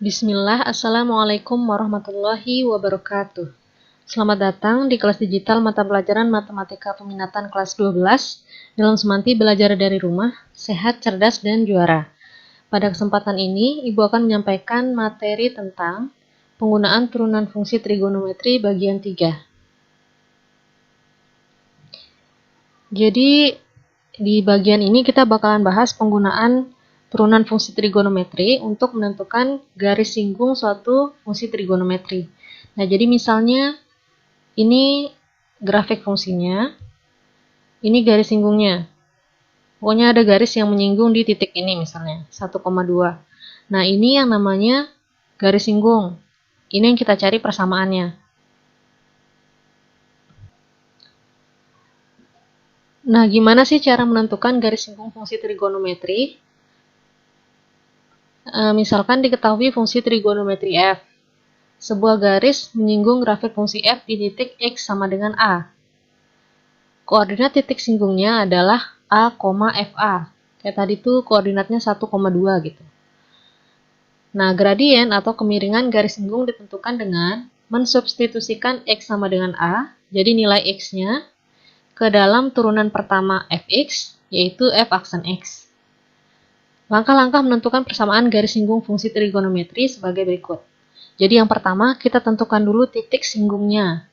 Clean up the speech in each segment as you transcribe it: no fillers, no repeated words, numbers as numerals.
Bismillah, Assalamualaikum warahmatullahi wabarakatuh. Selamat datang di kelas digital mata pelajaran Matematika Peminatan kelas 12 dalam semanti belajar dari rumah, sehat, cerdas, dan juara. Pada kesempatan ini, Ibu akan menyampaikan materi tentang penggunaan turunan fungsi trigonometri bagian 3. Jadi, di bagian ini kita bakalan bahas penggunaan turunan fungsi trigonometri untuk menentukan garis singgung suatu fungsi trigonometri. Nah, jadi misalnya ini grafik fungsinya, ini garis singgungnya. Pokoknya ada garis yang menyinggung di titik ini misalnya, 1,2. Nah, ini yang namanya garis singgung. Ini yang kita cari persamaannya. Nah, gimana sih cara menentukan garis singgung fungsi trigonometri? Misalkan diketahui fungsi trigonometri f. Sebuah garis menyinggung grafik fungsi f di titik x sama dengan a. Koordinat titik singgungnya adalah a, fa. Kayak tadi tuh koordinatnya 1,2 gitu. Nah, gradien atau kemiringan garis singgung ditentukan dengan mensubstitusikan x sama dengan a, jadi nilai x-nya, ke dalam turunan pertama fx, yaitu f aksen x. Langkah-langkah menentukan persamaan garis singgung fungsi trigonometri sebagai berikut. Jadi yang pertama, kita tentukan dulu titik singgungnya.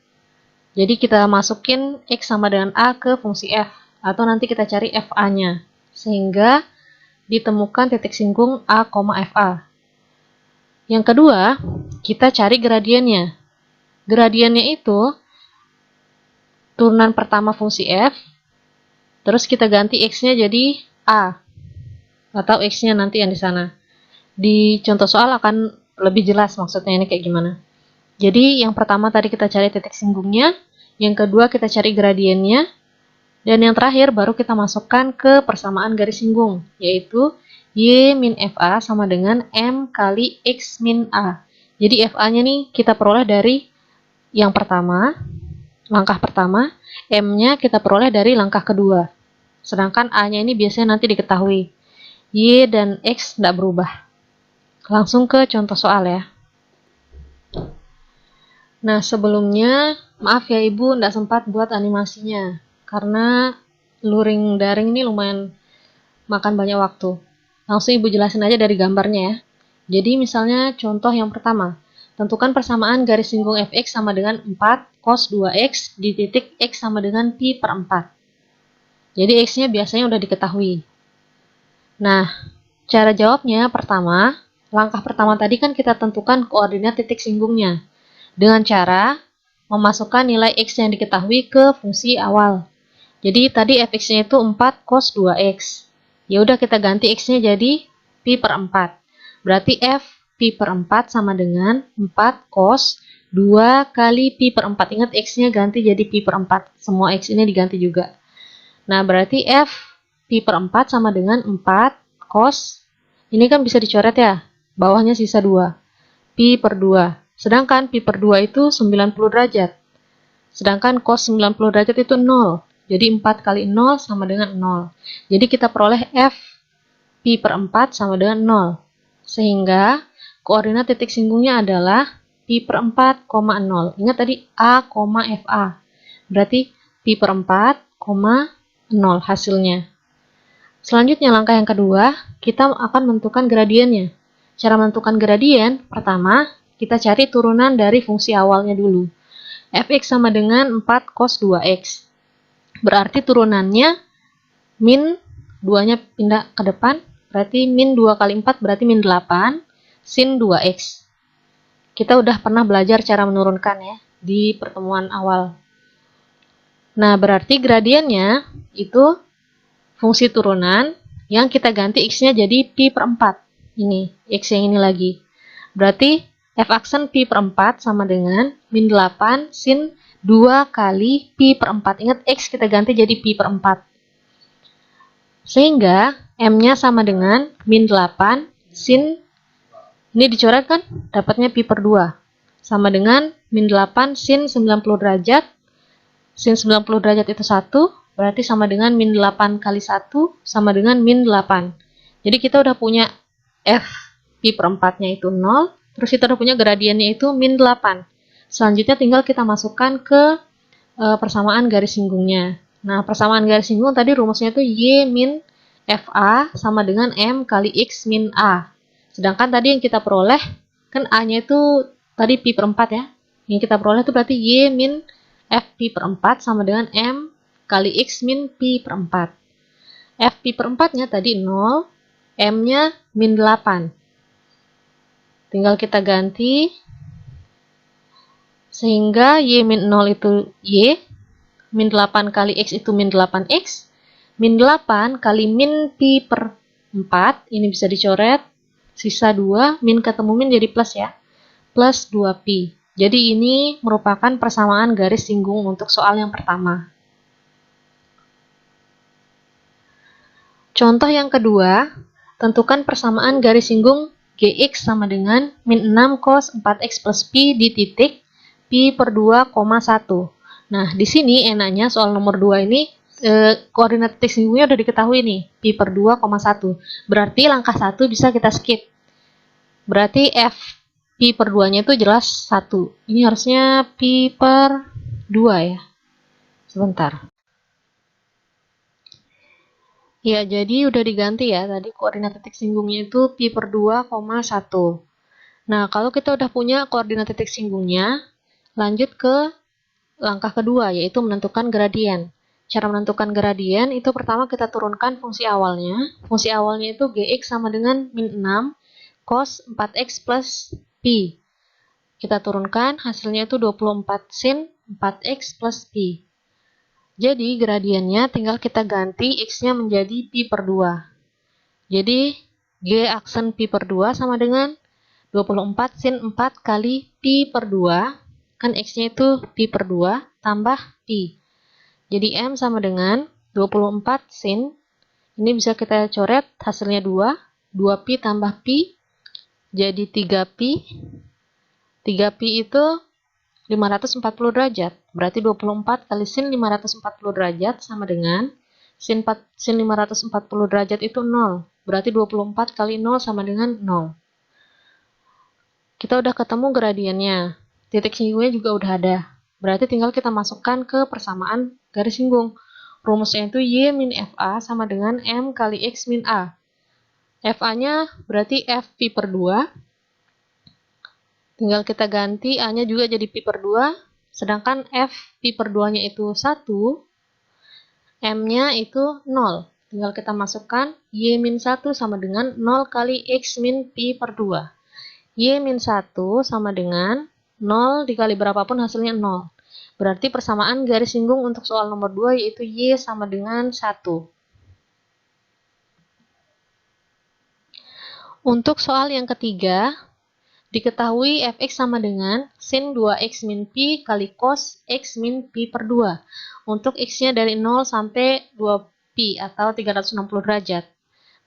Jadi kita masukin x sama dengan a ke fungsi f, atau nanti kita cari fa-nya. Sehingga ditemukan titik singgung a, fa. Yang kedua, kita cari gradiennya. Gradiennya itu turunan pertama fungsi f, terus kita ganti x-nya jadi a. Atau x-nya nanti yang di sana. Di contoh soal akan lebih jelas maksudnya ini kayak gimana. Jadi yang pertama tadi kita cari titik singgungnya, yang kedua kita cari gradiennya, dan yang terakhir baru kita masukkan ke persamaan garis singgung, yaitu y min fa sama dengan m kali x min a. Jadi fa-nya nih kita peroleh dari yang pertama, langkah pertama, m-nya kita peroleh dari langkah kedua. Sedangkan a-nya ini biasanya nanti diketahui. Y dan X tidak berubah. Langsung ke contoh soal ya. Nah, sebelumnya, maaf ya Ibu, tidak sempat buat animasinya. Karena luring daring ini lumayan makan banyak waktu. Langsung Ibu jelasin aja dari gambarnya ya. Jadi misalnya contoh yang pertama. Tentukan persamaan garis singgung fx sama dengan 4 cos 2x di titik x sama dengan pi per 4. Jadi x-nya biasanya udah diketahui. Nah, cara jawabnya pertama, langkah pertama tadi kan kita tentukan koordinat titik singgungnya dengan cara memasukkan nilai x yang diketahui ke fungsi awal. Jadi tadi fx-nya itu 4 cos 2x. Ya udah kita ganti x-nya jadi pi per 4. Berarti f pi per 4 sama dengan 4 cos 2 kali pi per 4. Ingat x-nya ganti jadi pi per 4. Semua x ini diganti juga. Nah, berarti f pi per 4 sama dengan 4 cos, ini kan bisa dicoret ya, bawahnya sisa 2, pi per 2. Sedangkan pi per 2 itu 90 derajat. Sedangkan cos 90 derajat itu 0. Jadi 4 kali 0 sama dengan 0. Jadi kita peroleh f pi per 4 sama dengan 0. Sehingga koordinat titik singgungnya adalah pi per 4, 0. Ingat tadi a, fa. Berarti pi per 4, 0 hasilnya. Selanjutnya langkah yang kedua, kita akan menentukan gradiennya. Cara menentukan gradien, pertama, kita cari turunan dari fungsi awalnya dulu. Fx sama dengan 4 cos 2x. Berarti turunannya min 2-nya pindah ke depan, berarti min 2 kali 4 berarti min 8, sin 2x. Kita udah pernah belajar cara menurunkan ya, di pertemuan awal. Nah, berarti gradiennya itu fungsi turunan yang kita ganti x-nya jadi pi per 4. Ini, x yang ini lagi. Berarti f aksen pi per 4 sama dengan min 8 sin 2 kali pi per 4. Ingat x kita ganti jadi pi per 4. Sehingga m-nya sama dengan min 8 sin, ini dicoret kan? Dapatnya pi per 2. Sama dengan min 8 sin 90 derajat. Sin 90 derajat itu 1. Berarti sama dengan min 8 kali 1 sama dengan min 8. Jadi kita udah punya f pi per 4-nya itu 0, Terus kita udah punya gradiennya itu min 8. Selanjutnya tinggal kita masukkan ke persamaan garis singgungnya. Nah, persamaan garis singgung tadi rumusnya itu Y min FA sama dengan M kali X min A. Sedangkan tadi yang kita peroleh, kan A-nya itu tadi pi per 4 ya. Yang kita peroleh itu berarti Y min F pi per 4 sama dengan M kali X min pi per 4. F pi per 4-nya tadi 0, M-nya min 8. Tinggal kita ganti, sehingga Y min 0 itu Y, min 8 kali X itu min 8X, min 8 kali min pi per 4, ini bisa dicoret, sisa 2, min ketemu min jadi plus ya, plus 2pi. Jadi ini merupakan persamaan garis singgung untuk soal yang pertama. Contoh yang kedua, tentukan persamaan garis singgung Gx sama dengan min 6 cos 4x plus pi di titik pi per 2,1. Nah, di sini enaknya soal nomor 2 ini koordinat titik singgungnya udah diketahui nih, pi per 2,1. Berarti langkah 1 bisa kita skip. Berarti f pi per 2-nya itu jelas 1. Ini harusnya pi per 2 ya. Sebentar. Ya, jadi udah diganti ya. Tadi koordinat titik singgungnya itu pi per 2,1. Nah, kalau kita udah punya koordinat titik singgungnya, lanjut ke langkah kedua, yaitu menentukan gradien. Cara menentukan gradien itu pertama kita turunkan fungsi awalnya. Fungsi awalnya itu Gx sama dengan min 6 cos 4x plus pi. Kita turunkan, hasilnya itu 24 sin 4x plus pi. Jadi gradiennya tinggal kita ganti x-nya menjadi pi per 2. Jadi G aksen pi per 2 sama dengan 24 sin 4 kali pi per 2. Kan X-nya itu pi per 2 tambah pi. Jadi M sama dengan 24 sin, ini bisa kita coret, hasilnya 2. 2pi tambah pi, jadi 3pi. 3pi itu 540 derajat. Berarti 24 kali sin 540 derajat sama dengan sin 540 derajat itu 0. Berarti 24 kali 0 sama dengan 0. Kita udah ketemu gradiennya. Titik singgungnya juga udah ada. Berarti tinggal kita masukkan ke persamaan garis singgung. Rumusnya itu Y min FA sama dengan M kali X min A. FA-nya berarti F pi per 2. Tinggal kita ganti, A-nya juga jadi pi per 2. Sedangkan F pi per 2-nya itu 1. M-nya itu 0. Tinggal kita masukkan Y min 1 sama dengan 0 kali X min pi per 2. Y min 1 sama dengan 0 dikali berapapun hasilnya 0. Berarti persamaan garis singgung untuk soal nomor 2 yaitu Y sama dengan 1. Untuk soal yang ketiga, diketahui fx sama dengan sin 2x min pi kali cos x min pi per 2. Untuk x-nya dari 0 sampai 2pi atau 360 derajat.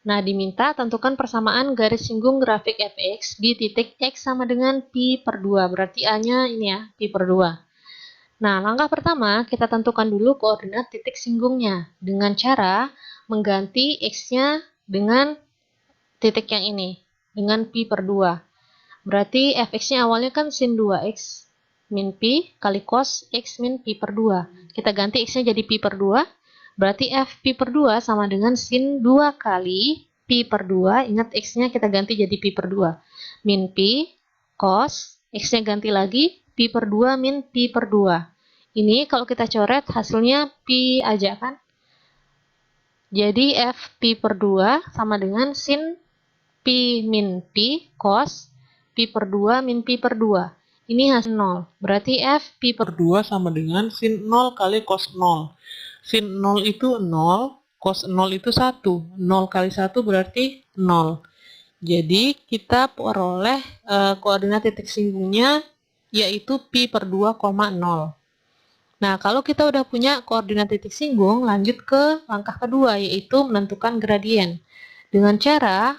Nah, diminta tentukan persamaan garis singgung grafik fx di titik x sama dengan pi per 2. Berarti A-nya ini ya, pi per 2. Nah, langkah pertama kita tentukan dulu koordinat titik singgungnya dengan cara mengganti x-nya dengan titik yang ini, dengan pi per 2. Berarti fx-nya awalnya kan sin 2x min pi kali cos x min pi per 2. Kita ganti x-nya jadi pi per 2. Berarti f pi per 2 sama dengan sin 2 kali pi per 2. Ingat x-nya kita ganti jadi pi per 2. Min pi cos, x-nya ganti lagi pi per 2 min pi per 2. Ini kalau kita coret hasilnya pi aja kan. Jadi f pi per 2 sama dengan sin pi min pi cos pi per 2 min pi per 2. Ini hasil 0. Berarti f pi per 2 sama dengan sin 0 kali cos 0. Sin 0 itu 0, cos 0 itu 1. 0 kali 1 berarti 0. Jadi kita peroleh koordinat titik singgungnya yaitu pi per 2,0. Nah, kalau kita udah punya koordinat titik singgung, lanjut ke langkah kedua yaitu menentukan gradien. Dengan cara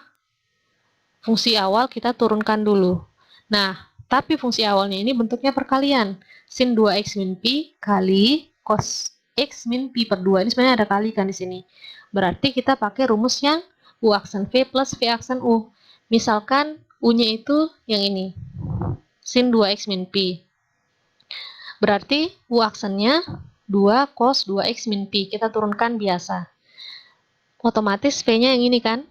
fungsi awal kita turunkan dulu. Nah, tapi fungsi awalnya ini bentuknya perkalian. Sin 2x min pi kali cos x min pi per 2. Ini sebenarnya ada kali kan di sini. Berarti kita pakai rumus yang U aksen V plus V aksen U. Misalkan U-nya itu yang ini, sin 2x min Pi. Berarti U aksennya 2 cos 2x min Pi. Kita turunkan biasa. Otomatis V-nya yang ini kan,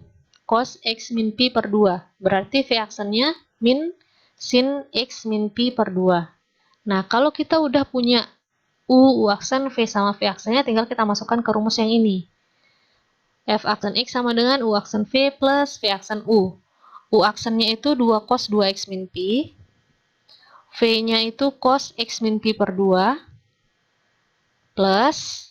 cos x min Pi per 2. Berarti V aksennya min sin x min Pi per 2. Nah, kalau kita udah punya U aksen, V sama V aksennya, tinggal kita masukkan ke rumus yang ini. F aksen X sama dengan U aksen V plus V aksen U. U aksennya itu 2 cos 2x min Pi. V-nya itu cos x min Pi per 2. Plus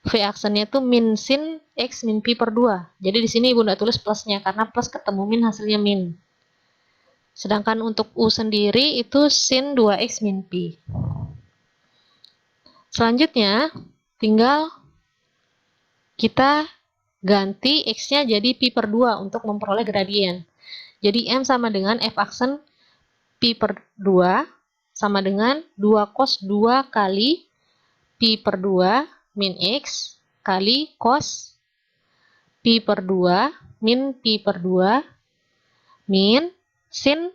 V aksennya itu min sin x min Pi per 2. Jadi di sini Ibu nggak tulis plusnya, karena plus ketemu min hasilnya min. Sedangkan untuk U sendiri itu sin 2x min Pi. Selanjutnya, tinggal kita ganti X-nya jadi Pi per 2 untuk memperoleh gradien. Jadi M sama dengan F aksen Pi per 2 sama dengan 2 cos 2 kali Pi per 2 min X kali cos Pi per 2 min Pi per 2 min sin,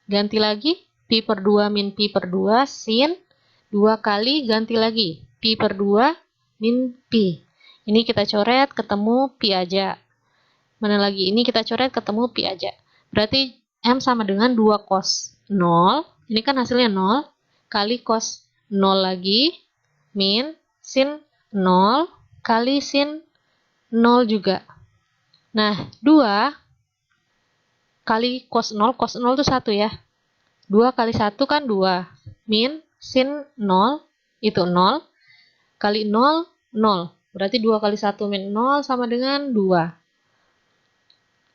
ganti lagi Pi per 2 min Pi per 2 sin 2 kali ganti lagi Pi per 2 min Pi. Ini kita coret ketemu Pi aja. Mana lagi? Ini kita coret ketemu Pi aja. Berarti M sama dengan 2 cos 0. Ini kan hasilnya 0. Kali cos 0 lagi. Min sin 0. Kali sin 0 juga. Nah, 2 kali cos 0. Cos 0 itu 1 ya. 2 kali 1 kan 2. Min sin 0 itu 0. Kali 0, 0. Berarti 2 kali 1 min 0 sama dengan 2.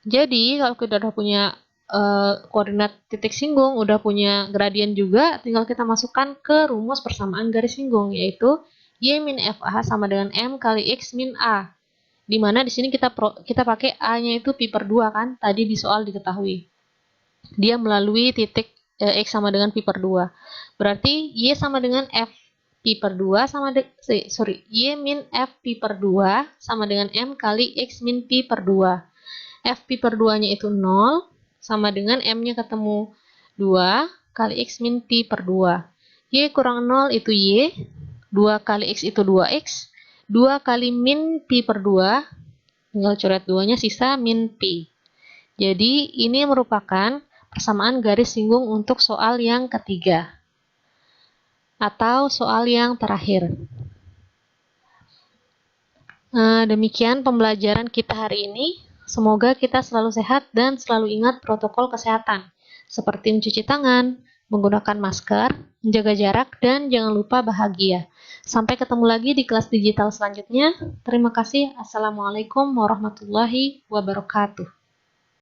Jadi, kalau kita udah punya koordinat titik singgung, udah punya gradien juga, tinggal kita masukkan ke rumus persamaan garis singgung, yaitu Y min FA sama dengan M kali X min A. Dimana di sini kita pakai A-nya itu Pi per 2 kan, tadi di soal diketahui. Dia melalui titik X sama dengan Pi per 2. Berarti Y sama dengan F Pi per 2 sama Y min F Pi per 2 sama dengan M kali X min Pi per 2. F Pi per 2-nya itu 0 sama dengan M-nya ketemu 2 kali X min Pi per 2. Y kurang 0 itu Y, 2 kali X itu 2X, 2 kali min Pi per 2, tinggal coret 2-nya sisa min Pi. Jadi ini merupakan persamaan garis singgung untuk soal yang ketiga. Atau soal yang terakhir. Demikian pembelajaran kita hari ini. Semoga kita selalu sehat dan selalu ingat protokol kesehatan, seperti mencuci tangan, menggunakan masker, menjaga jarak, dan jangan lupa bahagia. Sampai ketemu lagi di kelas digital selanjutnya. Terima kasih. Assalamualaikum warahmatullahi wabarakatuh.